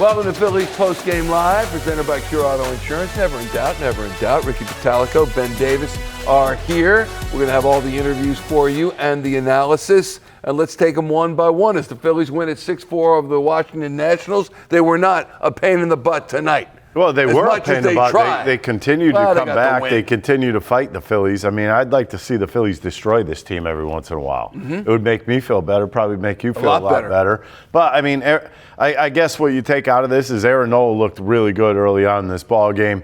Welcome to Phillies Postgame Live, presented by Cure Auto Insurance. Never in doubt, never in doubt. Ricky Pitalico, Ben Davis are here. We're going to have all the interviews for you and the analysis. And let's take them one by one. As the Phillies win at 6-4 over the Washington Nationals, they were not a pain in the butt tonight. Well, they were a pain in the butt. They continued to come back. They continue to fight the Phillies. I mean, I'd like to see the Phillies destroy this team every once in a while. Mm-hmm. It would make me feel better, probably make you feel a lot better. But, I mean, I guess what you take out of this is Aaron Nola looked really good early on in this ball game.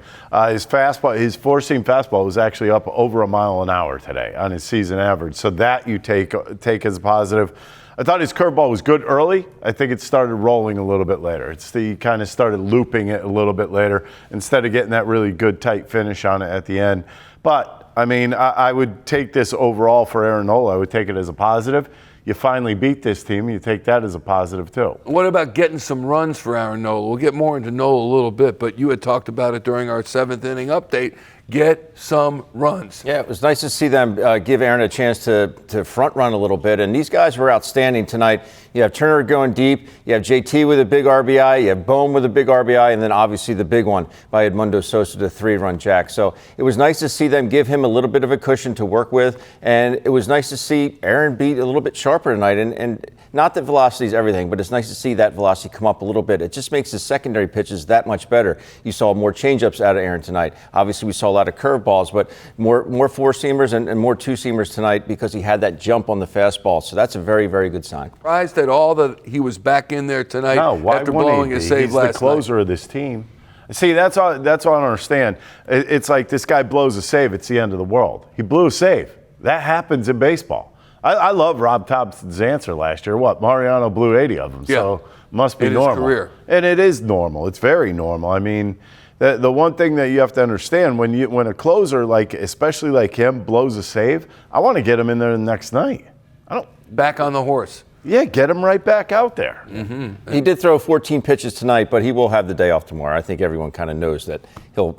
His fastball, his four-seam fastball was actually up over a mile an hour today on his season average. So that you take as a positive. I thought his curveball was good early. I think it started rolling a little bit later. He kind of started looping it a little bit later instead of getting that really good tight finish on it at the end. But, I mean, I would take this overall for Aaron Nola. I would take it as a positive. You finally beat this team. You take that as a positive, too. What about getting some runs for Aaron Nola? We'll get more into Nola a little bit, but you had talked about it during our seventh inning update. Get some runs. Yeah, it was nice to see them give Aaron a chance to front run a little bit. And these guys were outstanding tonight. You have Turner going deep. You have JT with a big RBI. You have Bohm with a big RBI. And then obviously the big one by Edmundo Sosa, the 3-run jack. So it was nice to see them give him a little bit of a cushion to work with. And it was nice to see Aaron be a little bit sharper tonight. And not that velocity is everything, but it's nice to see that velocity come up a little bit. It just makes his secondary pitches that much better. You saw more changeups out of Aaron tonight. Obviously, we saw a lot of curveballs, but more four-seamers and more two-seamers tonight because he had that jump on the fastball. So that's a very, very good sign. Surprised at all that he was back in there tonight after blowing a save last night. He's the closer of this team. See, that's all I don't understand. It's like this guy blows a save, it's the end of the world. He blew a save. That happens in baseball. I love Rob Thomson's answer last year. Mariano blew 80 of them, so must be normal. In his career. And it is normal. It's very normal. I mean, the one thing that you have to understand when a closer especially like him blows a save, I want to get him in there the next night. Back on the horse. Yeah, get him right back out there. Mm-hmm. He did throw 14 pitches tonight, but he will have the day off tomorrow. I think everyone kind of knows that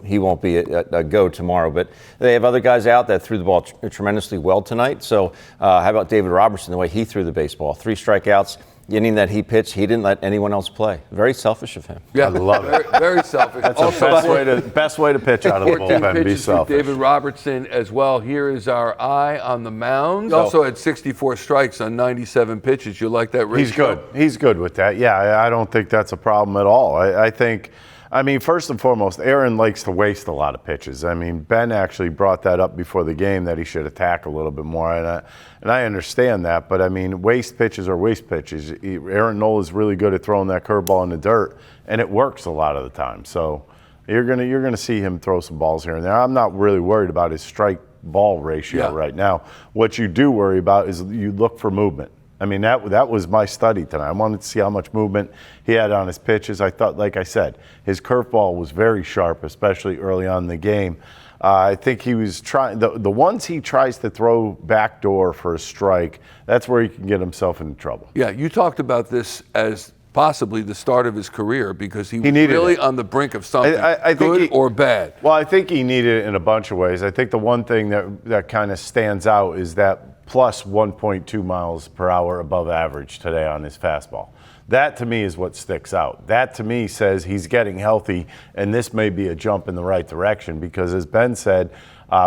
he won't be a go tomorrow. But they have other guys out that threw the ball tremendously well tonight. So how about David Robertson, the way he threw the baseball? 3 strikeouts. The inning that he pitched, he didn't let anyone else play. Very selfish of him. Yeah, I love it. Very selfish. That's the best way to pitch out of the bullpen. Be selfish. David Robertson as well. Here is our eye on the mound. He also had 64 strikes on 97 pitches. You like that ratio? He's good. He's good with that. Yeah, I don't think that's a problem at all. I mean, first and foremost, Aaron likes to waste a lot of pitches. I mean, Ben actually brought that up before the game that he should attack a little bit more, and I understand that. But I mean, waste pitches are waste pitches. Aaron Nola is really good at throwing that curveball in the dirt, and it works a lot of the time. So you're gonna see him throw some balls here and there. I'm not really worried about his strike ball ratio right now. What you do worry about is you look for movement. I mean, that was my study tonight. I wanted to see how much movement he had on his pitches. I thought, like I said, his curveball was very sharp, especially early on in the game. I think he was trying, the ones he tries to throw backdoor for a strike, that's where he can get himself into trouble. Yeah, you talked about this as possibly the start of his career because he was really on the brink of something, good or bad. Well, I think he needed it in a bunch of ways. I think the one thing that kind of stands out is that plus 1.2 miles per hour above average today on his fastball. That to me is what sticks out. That to me says he's getting healthy, and this may be a jump in the right direction because, as Ben said,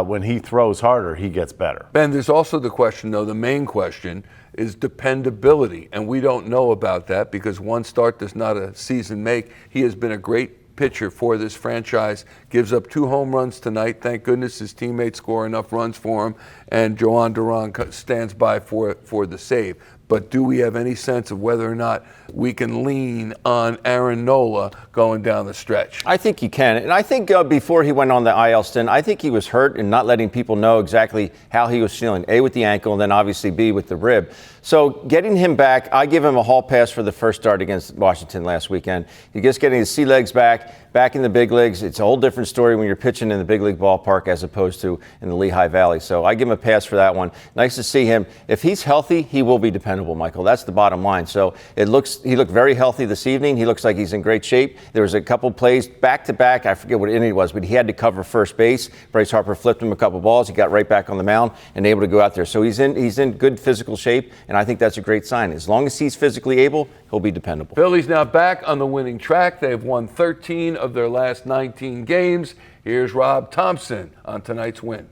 when he throws harder, he gets better. Ben, there's also the question, though, the main question is dependability, and we don't know about that because one start does not a season make. He has been a great pitcher for this franchise, gives up 2 home runs tonight. Thank goodness his teammates score enough runs for him, and Jhoan Duran stands by for the save. But do we have any sense of whether or not we can lean on Aaron Nola going down the stretch? I think you can. And I think before he went on the IL stint, I think he was hurt and not letting people know exactly how he was feeling. A, with the ankle, and then obviously B, with the rib. So getting him back, I give him a hall pass for the first start against Washington last weekend. He's just getting his sea legs back in the big leagues. It's a whole different story when you're pitching in the big league ballpark as opposed to in the Lehigh Valley. So I give him a pass for that one. Nice to see him. If he's healthy, he will be dependable. dependable, Michael. That's the bottom line. So he looked very healthy this evening. He looks like he's in great shape. There was a couple plays back to back. I forget what inning it was, but he had to cover first base. Bryce Harper flipped him a couple balls. He got right back on the mound and able to go out there. So he's in good physical shape, and I think that's a great sign. As long as he's physically able, he'll be dependable. Phillies now back on the winning track. They've won 13 of their last 19 games. Here's Rob Thomson on tonight's win.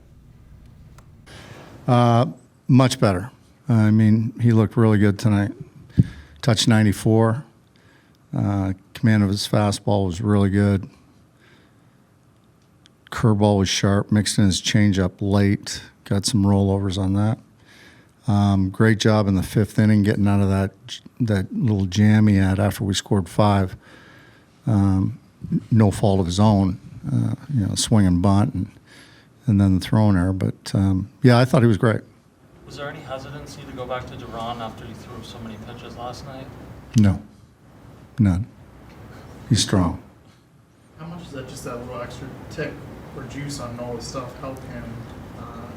Much better. I mean, he looked really good tonight. Touched 94. Command of his fastball was really good. Curveball was sharp. Mixed in his changeup late. Got some rollovers on that. Great job in the fifth inning getting out of that little jam he had after we scored 5. No fault of his own. Swing and bunt and then the throwing error. But, yeah, I thought he was great. Was there any hesitancy to go back to Duran after he threw so many pitches last night? No. None. He's strong. How much does that just that little extra tick or juice on Nola's stuff help him,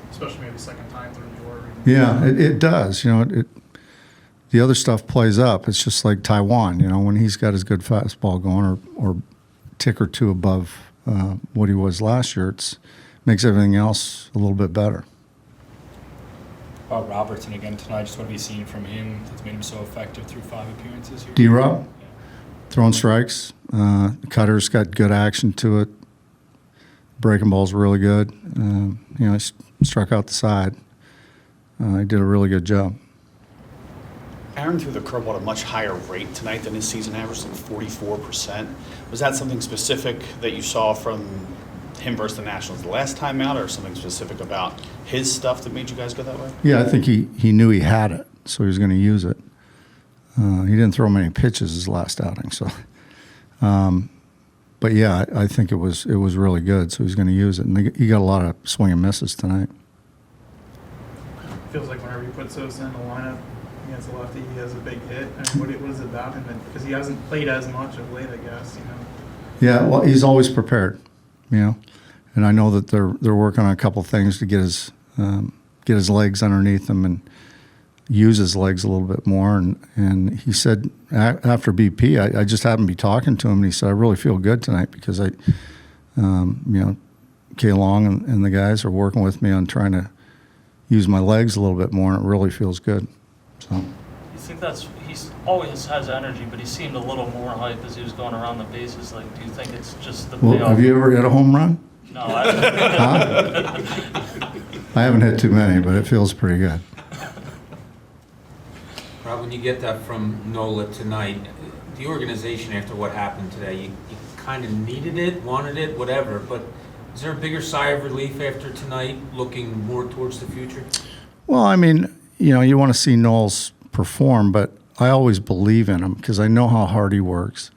especially maybe second time through the order? Yeah, it does. The other stuff plays up. It's just like Taiwan, when he's got his good fastball going or tick or two above what he was last year, it makes everything else a little bit better. Robertson again tonight, just what have you seen from him that's made him so effective through 5 appearances here? D-Rob, throwing strikes. The cutter's got good action to it. Breaking ball's really good. He struck out the side. He did a really good job. Aaron threw the curveball at a much higher rate tonight than his season average, like 44%. Was that something specific that you saw from him versus the Nationals the last time out, or something specific about his stuff that made you guys go that way? Yeah, I think he knew he had it, so he was going to use it. He didn't throw many pitches his last outing, so. But yeah, I think it was really good, so he's going to use it, and he got a lot of swing and misses tonight. Feels like whenever you put Sosa in the lineup against a lefty, he has a big hit. I mean, what is it about him? Because he hasn't played as much of late, I guess. Yeah, well, he's always prepared, and I know that they're working on a couple things to get his legs underneath him and use his legs a little bit more. And he said after BP, I just happened to be talking to him, and he said, I really feel good tonight because Kay Long and the guys are working with me on trying to use my legs a little bit more, and it really feels good. So. You think he's always has energy, but he seemed a little more hype as he was going around the bases. Like, do you think it's just the payoff? Have you ever hit a home run? No, I haven't. I haven't hit too many, but it feels pretty good. Rob, when you get that from Nola tonight, the organization after what happened today, you kind of needed it, wanted it, whatever, but is there a bigger sigh of relief after tonight, looking more towards the future? Well, I mean, you want to see Knowles perform, but I always believe in him because I know how hard he works.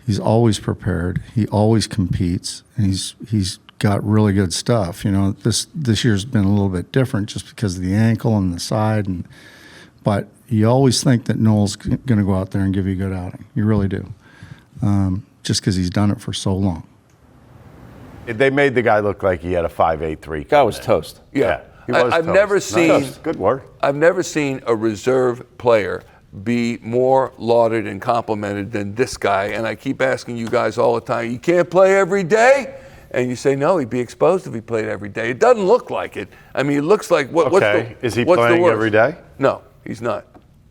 He's always prepared. He always competes, and he's got really good stuff. This year's been a little bit different just because of the ankle and the side, but you always think that Knowles going to go out there and give you a good outing. You really do, just because he's done it for so long. They made the guy look like he had a 5.83. Guy was toast. Yeah. He was I've toast. never seen Nice. Good work. I've never seen a reserve player be more lauded and complimented than this guy. And I keep asking you guys all the time, you can't play every day? And you say, no, he'd be exposed if he played every day. It doesn't look like it. I mean, it looks like Is he playing every day? No, he's not.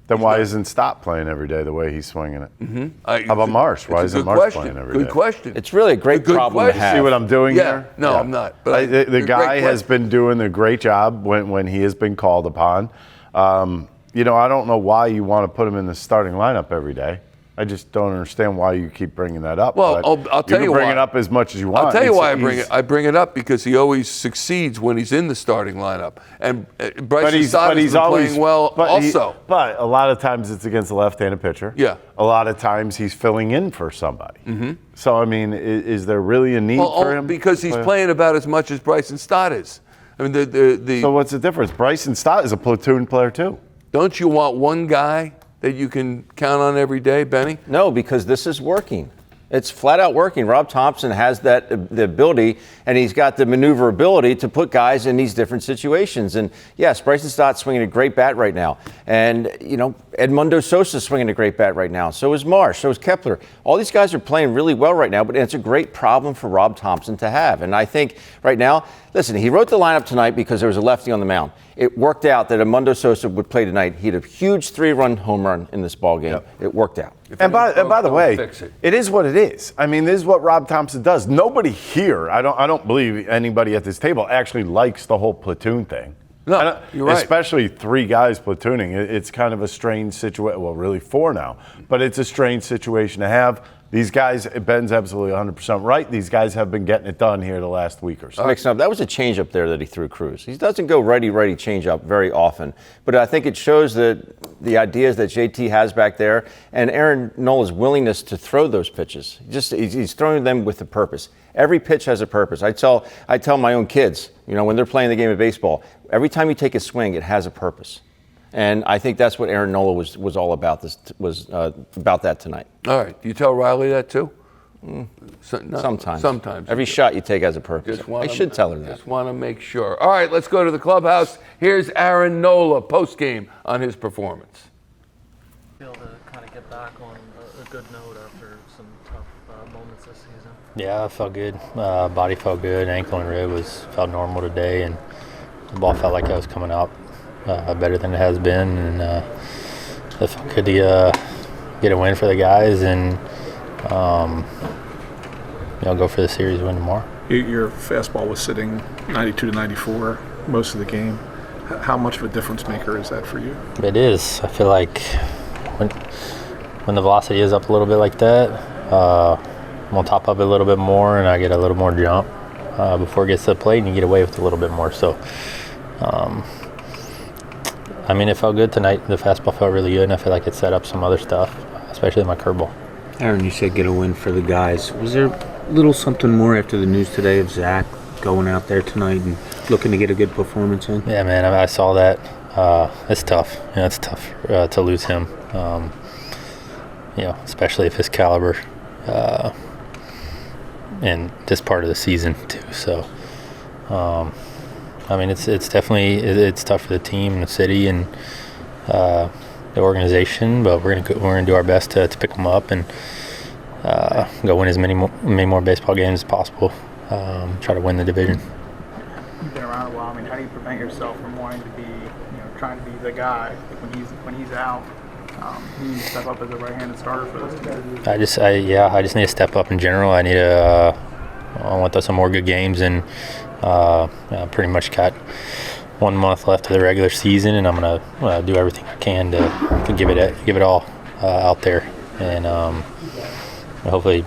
Then why isn't Stott playing every day the way he's swinging it? Mm-hmm. How about Marsh? Why isn't Marsh playing every day? Good question. It's really a great problem to have. See what I'm doing Yeah. here? No, I'm not. But the guy has been doing a great job when he has been called upon. I don't know why you want to put him in the starting lineup every day. I just don't understand why you keep bringing that up. Well, I'll tell you why. You can bring it up as much as you want. I'll tell you why I bring it. I bring it up because he always succeeds when he's in the starting lineup. And Bryce Stott has been playing well also. But a lot of times it's against a left-handed pitcher. Yeah. A lot of times he's filling in for somebody. Mm-hmm. So, I mean, is there really a need for him? Because he's playing about as much as Bryson Stott is. I mean, So what's the difference? Bryson Stott is a platoon player too. Don't you want one guy that you can count on every day, Benny? No, because this is working. It's flat out working. Rob Thomson has the ability, and he's got the maneuverability to put guys in these different situations. And yes, Bryson Stott's swinging a great bat right now. And, Edmundo Sosa is swinging a great bat right now. So is Marsh. So is Kepler. All these guys are playing really well right now, but it's a great problem for Rob Thomson to have. And I think right now, listen, he wrote the lineup tonight because there was a lefty on the mound. It worked out that Edmundo Sosa would play tonight. He had a huge 3-run home run in this ball game. Yep. It worked out. And by the way, it is what it is. I mean, this is what Rob Thomson does. Nobody here, I don't believe anybody at this table actually likes the whole platoon thing. No, you're right. Especially 3 guys platooning. It's kind of a strange situation. Well, really 4 now. But it's a strange situation to have. These guys, Ben's absolutely 100% right. These guys have been getting it done here the last week or so. Mixing up. That was a changeup there that he threw Cruz. He doesn't go righty changeup very often, but I think it shows that the ideas that JT has back there and Aaron Nola's willingness to throw those pitches. He's throwing them with a purpose. Every pitch has a purpose. I tell my own kids, when they're playing the game of baseball, every time you take a swing, it has a purpose. And I think that's what Aaron Nola was all about. About that tonight. All right. Do you tell Riley that too? Sometimes. Sometimes. Every shot you take has a purpose. I should tell her that. Just want to make sure. All right, let's go to the clubhouse. Here's Aaron Nola post-game on his performance. Feel to kind of get back on a good note after some tough moments this season. Yeah, I felt good. Body felt good. Ankle and rib felt normal today, and the ball felt like I was coming out better than it has been, and it felt good to get a win for the guys and go for the series win tomorrow. Your fastball was sitting 92 to 94 most of the game. How much of a difference maker is that for you? It is. I feel like when the velocity is up a little bit like that, I'm on top of it a little bit more, and I get a little more jump before it gets to the plate, and you get away with it a little bit more. So, it felt good tonight. The fastball felt really good, and I feel like it set up some other stuff, especially my curveball. Aaron, you said get a win for the guys. Was there a little something more after the news today of Zach going out there tonight and looking to get a good performance in? Yeah, man, I saw that. It's tough. It's tough to lose him, especially of his caliber and this part of the season, too. So, it's definitely it's tough for the team and the city and the organization, but we're gonna do our best to pick them up and go win as many more baseball games as possible. Try to win the division. You've been around a while. How do you prevent yourself from wanting to be, trying to be the guy when he's out? You need to step up as a right-handed starter for this team. I just need to step up in general. I need to. I want some more good games, and pretty much got 1 month left of the regular season, and I'm gonna do everything I can to give it all out there, and hopefully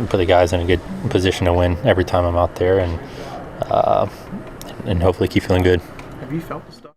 put the guys in a good position to win every time I'm out there, and hopefully keep feeling good. Have you felt the stuff?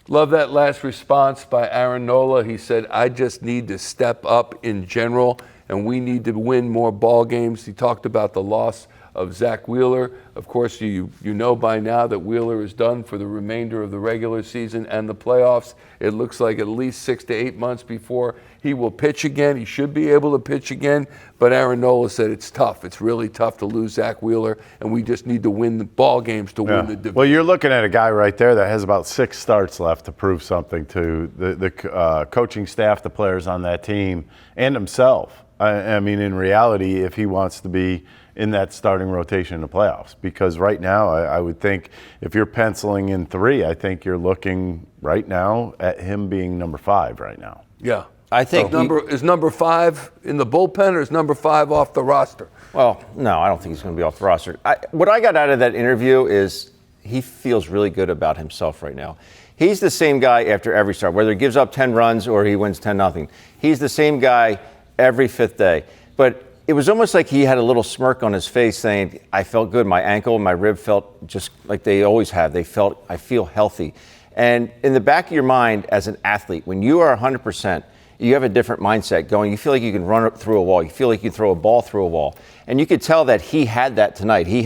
Love that last response by Aaron Nola. He said, I just need to step up in general, and we need to win more ball games. He talked about the loss of Zach Wheeler. Of course, you know by now that Wheeler is done for the remainder of the regular season and the playoffs. It looks like at least 6 to 8 months before he will pitch again. He should be able to pitch again, but Aaron Nola said it's tough. It's really tough to lose Zach Wheeler, and we just need to win the ball games to win the division. Well, you're looking at a guy right there that has about 6 starts left to prove something to the coaching staff, the players on that team, and himself. I mean, in reality, if he wants to be in that starting rotation in the playoffs, because right now I would think if you're penciling in 3, I think you're looking right now at him being number 5 right now. Yeah. I think is number 5 in the bullpen, or is number 5 off the roster? Well, no, I don't think he's going to be off the roster. What I got out of that interview is he feels really good about himself right now. He's the same guy after every start, whether he gives up 10 runs or he wins 10-0. He's the same guy every 5th day. But it was almost like he had a little smirk on his face saying, I felt good. My ankle and my rib felt just like they always have. I feel healthy. And in the back of your mind as an athlete, when you are 100%, You have a different mindset going. You feel like you can run through a wall. You feel like you can throw a ball through a wall. And you could tell that he had that tonight. He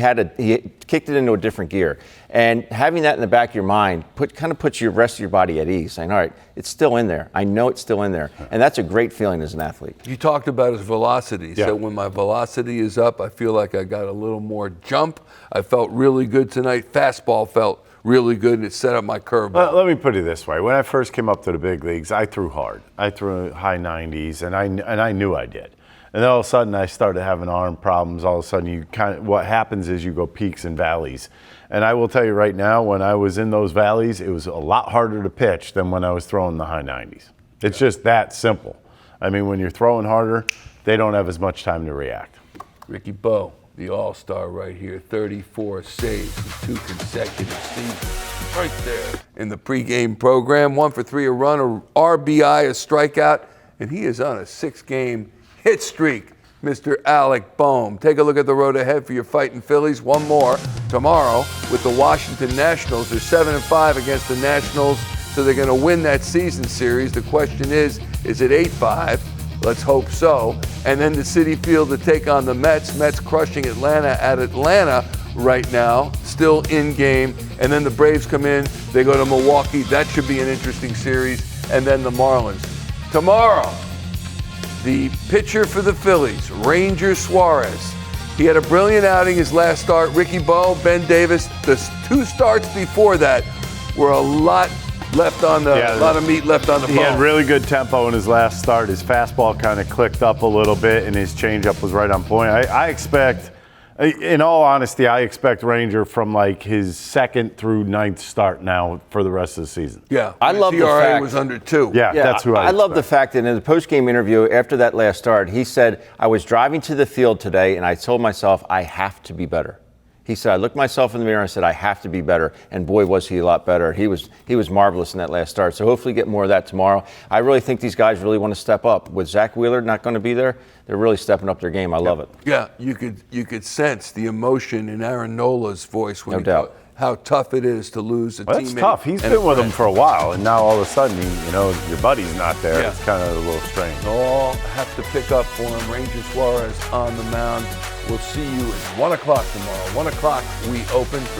kicked it into a different gear. And having that in the back of your mind kind of puts your rest of your body at ease, saying, all right, it's still in there. I know it's still in there. And that's a great feeling as an athlete. You talked about his velocity. Yeah. So when my velocity is up, I feel like I got a little more jump. I felt really good tonight. Fastball felt really good, and it set up my curveball. Let me put it this way. When I first came up to the big leagues, I threw hard. I threw high 90s, and I knew I did. And then all of a sudden, I started having arm problems. All of a sudden, what happens is you go peaks and valleys. And I will tell you right now, when I was in those valleys, it was a lot harder to pitch than when I was throwing the high 90s. It's just that simple. I mean, when you're throwing harder, they don't have as much time to react. Ricky Bo, the all-star right here, 34 saves in 2 consecutive seasons. Right there in the pregame program. 1 for 3, a run, a RBI, a strikeout, and he is on a 6-game hit streak, Mr. Alec Boehm. Take a look at the road ahead for your fighting Phillies. One more tomorrow with the Washington Nationals. They're 7-5 against the Nationals, so they're going to win that season series. The question is it 8-5? Let's hope so. And then the Citi Field to take on the Mets. Mets crushing Atlanta at Atlanta right now, still in game. And then the Braves come in. They go to Milwaukee. That should be an interesting series. And then the Marlins. Tomorrow, the pitcher for the Phillies, Ranger Suarez. He had a brilliant outing his last start. Ricky Bo, Ben Davis, the 2 starts before that were a lot left on the, a lot of meat left on the bone. He had really good tempo in his last start. His fastball kind of clicked up a little bit, and his changeup was right on point. I expect, in all honesty, I expect Ranger from like his 2nd through 9th start now for the rest of the season. Yeah, I love the ERA fact was under 2. Yeah, that's who I love the fact that in the post-game interview after that last start, he said, I was driving to the field today, and I told myself, I have to be better. He said, I looked myself in the mirror and said, I have to be better. And boy, was he a lot better. He was marvelous in that last start. So hopefully get more of that tomorrow. I really think these guys really want to step up. With Zach Wheeler not going to be there, they're really stepping up their game. I love it. Yeah, you could sense the emotion in Aaron Nola's voice when No doubt. How tough it is to lose a teammate. That's tough. He's and been a with him friend. for a while, and now all of a sudden, your buddy's not there. Yeah. It's kind of a little strange. All have to pick up for him. Ranger Suarez on the mound. We'll see you at 1 o'clock tomorrow. 1 o'clock we open for